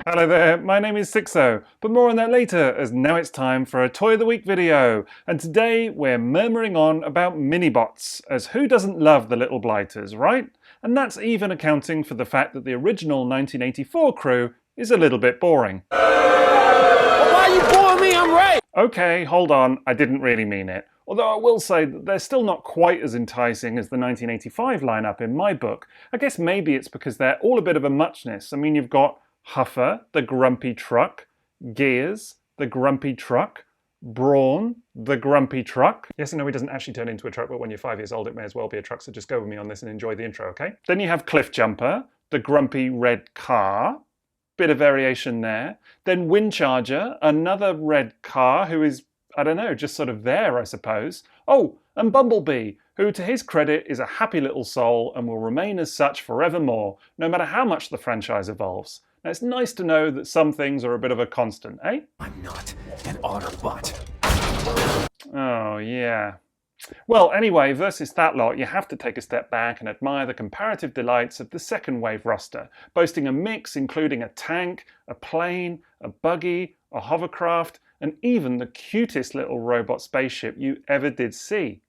Hello there, my name is Sixo, but more on that later, as now it's time for a Toy of the Week video. And today we're murmuring on about Minibots, as who doesn't love the little blighters, right? And that's even accounting for the fact that the original 1984 crew is a little bit boring. Well, why are you boring me? I'm right! Okay, hold on, I didn't really mean it. Although I will say that they're still not quite as enticing as the 1985 lineup in my book. I guess maybe it's because they're all a bit of a muchness. I mean, you've got Huffer, the grumpy truck, Gears, the grumpy truck, Brawn, the grumpy truck. Yes, I know he doesn't actually turn into a truck, but when you're 5 years old, it may as well be a truck, so just go with me on this and enjoy the intro, okay? Then you have Cliffjumper, the grumpy red car. Bit of variation there. Then Windcharger, another red car who is, I don't know, just sort of there, I suppose. Oh, and Bumblebee, who to his credit is a happy little soul and will remain as such forevermore, no matter how much the franchise evolves. Now, it's nice to know that some things are a bit of a constant, eh? I'm not an Autobot. Oh, yeah. Well, anyway, versus that lot, you have to take a step back and admire the comparative delights of the second wave roster, boasting a mix including a tank, a plane, a buggy, a hovercraft, and even the cutest little robot spaceship you ever did see.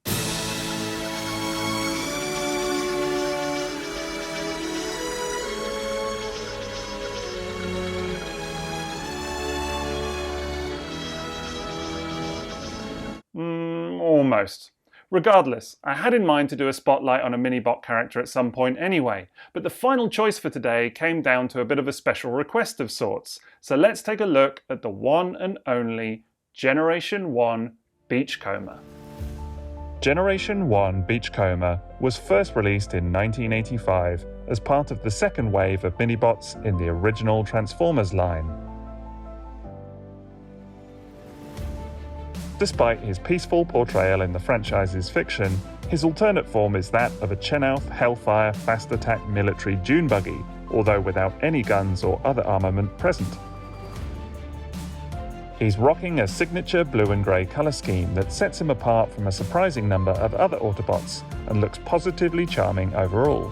Almost. Regardless, I had in mind to do a spotlight on a Minibot character at some point anyway, but the final choice for today came down to a bit of a special request of sorts. So let's take a look at the one and only Generation 1 Beachcomber. Generation 1 Beachcomber was first released in 1985 as part of the second wave of Minibots in the original Transformers line. Despite his peaceful portrayal in the franchise's fiction, his alternate form is that of a Chenoweth Hellfire fast attack military dune buggy, although without any guns or other armament present. He's rocking a signature blue and grey colour scheme that sets him apart from a surprising number of other Autobots and looks positively charming overall.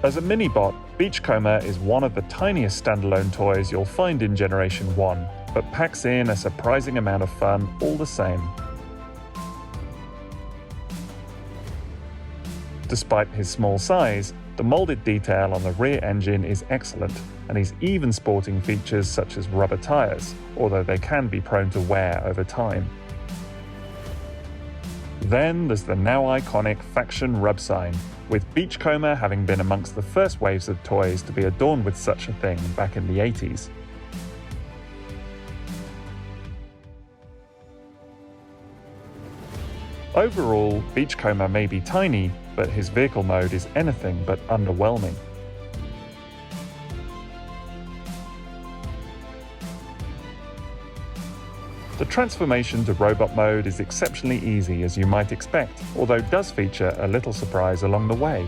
As a Minibot, Beachcomber is one of the tiniest standalone toys you'll find in Generation 1, but packs in a surprising amount of fun all the same. Despite his small size, the moulded detail on the rear engine is excellent, and he's even sporting features such as rubber tyres, although they can be prone to wear over time. Then there's the now iconic faction rub sign, with Beachcomber having been amongst the first waves of toys to be adorned with such a thing back in the 80s. Overall, Beachcomber may be tiny, but his vehicle mode is anything but underwhelming. The transformation to robot mode is exceptionally easy, as you might expect, although does feature a little surprise along the way.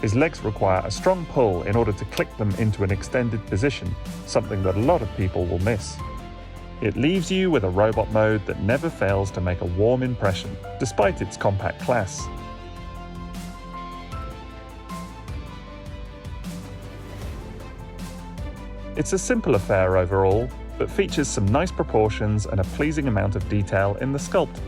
His legs require a strong pull in order to click them into an extended position, something that a lot of people will miss. It leaves you with a robot mode that never fails to make a warm impression, despite its compact class. It's a simple affair overall, but features some nice proportions and a pleasing amount of detail in the sculpt.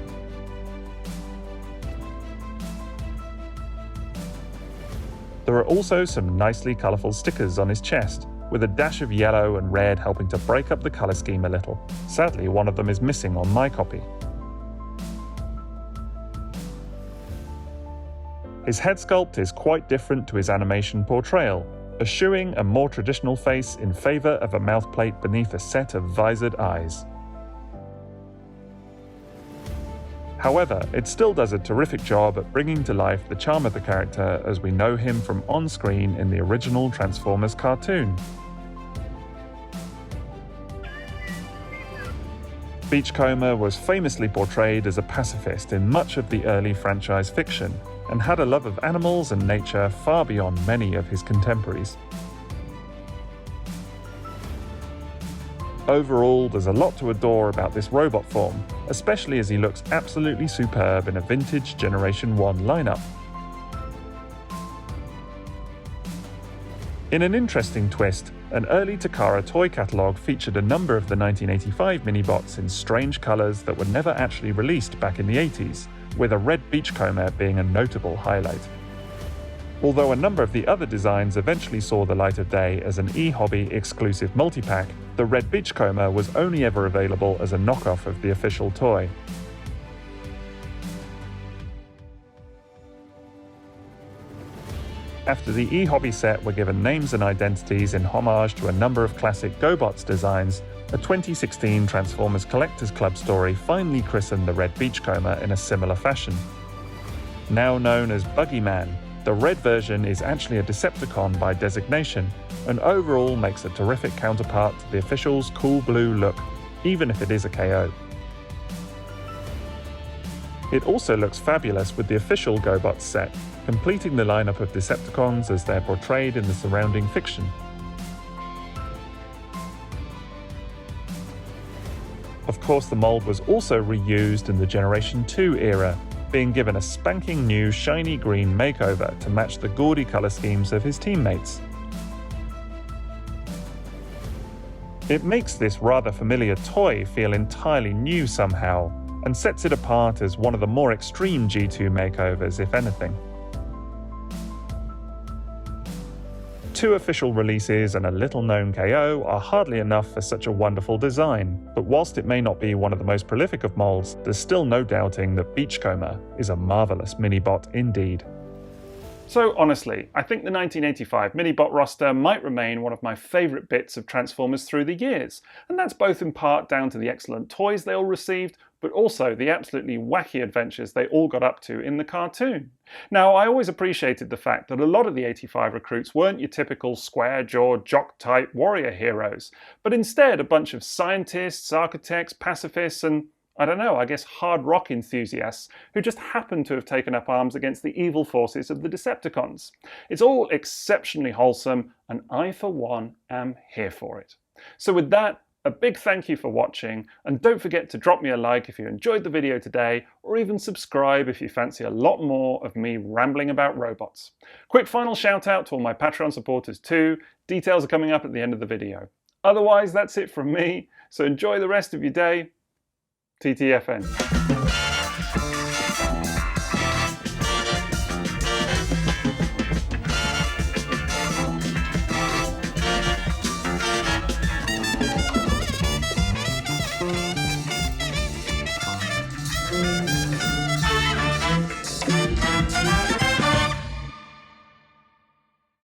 There are also some nicely colourful stickers on his chest, with a dash of yellow and red helping to break up the colour scheme a little. Sadly, one of them is missing on my copy. His head sculpt is quite different to his animation portrayal, eschewing a more traditional face in favour of a mouthplate beneath a set of visored eyes. However, it still does a terrific job at bringing to life the charm of the character as we know him from on-screen in the original Transformers cartoon. Beachcomber was famously portrayed as a pacifist in much of the early franchise fiction, and had a love of animals and nature far beyond many of his contemporaries. Overall, there's a lot to adore about this robot form, especially as he looks absolutely superb in a vintage Generation 1 lineup. In an interesting twist, an early Takara toy catalogue featured a number of the 1985 Minibots in strange colours that were never actually released back in the 80s, with a red Beachcomber being a notable highlight. Although a number of the other designs eventually saw the light of day as an eHobby exclusive multipack, the red Beachcomber was only ever available as a knockoff of the official toy. After the eHobby set were given names and identities in homage to a number of classic GoBots designs, a 2016 Transformers Collectors Club story finally christened the red Beachcomber in a similar fashion. Now known as Buggyman, the red version is actually a Decepticon by designation, and overall makes a terrific counterpart to the official's cool blue look, even if it is a KO. It also looks fabulous with the official GoBots set, completing the lineup of Decepticons as they're portrayed in the surrounding fiction. Of course, the mold was also reused in the Generation 2 era, being given a spanking new shiny green makeover to match the gaudy colour schemes of his teammates. It makes this rather familiar toy feel entirely new somehow, and sets it apart as one of the more extreme G2 makeovers, if anything. 2 official releases and a little-known KO are hardly enough for such a wonderful design, but whilst it may not be one of the most prolific of molds, there's still no doubting that Beachcomber is a marvellous Minibot indeed. So honestly, I think the 1985 Minibot roster might remain one of my favourite bits of Transformers through the years, and that's both in part down to the excellent toys they all received, but also the absolutely wacky adventures they all got up to in the cartoon. Now, I always appreciated the fact that a lot of the 85 recruits weren't your typical square-jawed, jock-type warrior heroes, but instead a bunch of scientists, architects, pacifists, and I don't know, I guess hard rock enthusiasts who just happened to have taken up arms against the evil forces of the Decepticons. It's all exceptionally wholesome, and I, for one, am here for it. So with that, a big thank you for watching, and don't forget to drop me a like if you enjoyed the video today, or even subscribe if you fancy a lot more of me rambling about robots. Quick final shout out to all my Patreon supporters too. Details are coming up at the end of the video. Otherwise, that's it from me, so enjoy the rest of your day. TTFN.